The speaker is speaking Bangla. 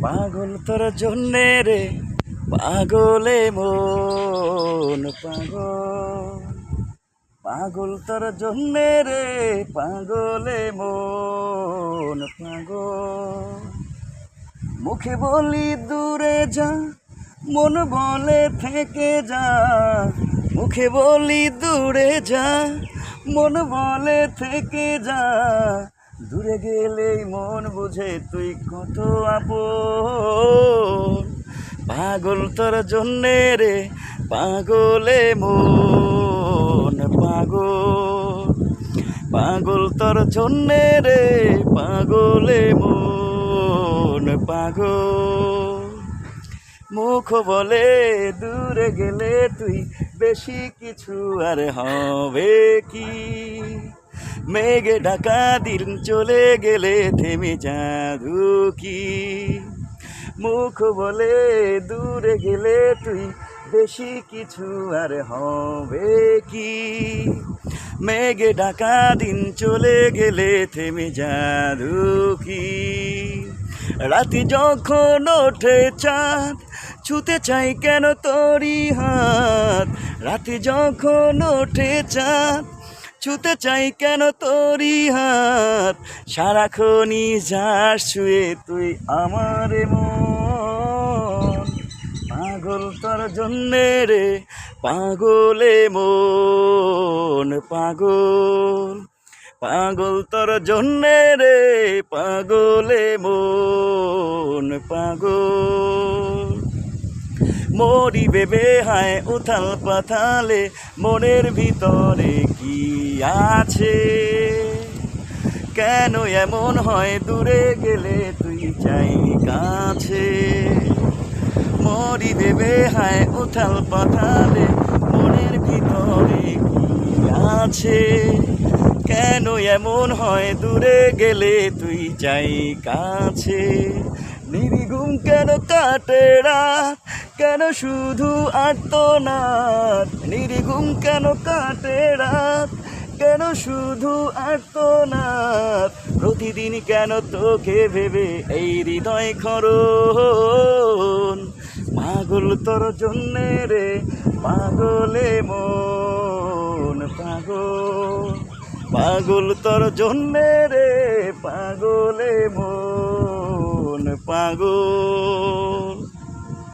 পাগল তোর জন্যে রে পাগলে মন পাগল, পাগল তোর জন্যে রে পাগলে মন পাগল। মুখে বলি দূরে যা, মন বলে থেকে যা। মুখে বলি দূরে যা, মন বলে থেকে যা। দূরে গেলেই মন বুঝে তুই কত আপন। পাগল তোর জন্যে রে পাগলে মন পাগল, পাগল তোর জন্যে রে পাগলে মন পাগল। মুখ বলে দূরে গেলে তুই বেশি কিছু আর হবে কি। মেঘে ঢাকা দিন চলে গেলে থেমে জাদু কি। মুখ বলে দূরে গেলে তুই বেশি কিছু আর হবে কি। মেঘে ঢাকা দিন চলে গেলে থেমে জাদু কি। রাতে যখন ওঠে চাঁদ ছুতে চাই কেন তোরি হাত। রাতে যখন ওঠে চাঁদ ছুতে চাই কেন তোরি হাত। সারাক্ষণই যাস ছুঁয়ে তুই আমার মন। পাগল তোর জন্যে রে পাগলে মন পাগল, পাগল তোর জন্যে রে পাগলে মন পাগল। মরি ভেবে হায় উথাল পাথালে মনের ভিতরে কি আছে। কেন এমন হয় দূরে গেলে তুই চাই কাছে। মরি ভেবে হায় উথাল পাথালে মনের ভিতরে কি আছে। কেন এমন হয় দূরে গেলে তুই চাই কাছে। নির্ঘুম কেন কাটে রাত, কেন শুধু আর্তনাদ। নির্ঘুম কেন কাটে রাত, কেন শুধু আর্তনাদ। প্রতিদিন কেন তোকে ভেবে এই হৃদয় খরণ। পাগল তোর জন্যে রে পাগলে মন পাগল, পাগল তোর জন্যে রে পাগলে মন পাগল।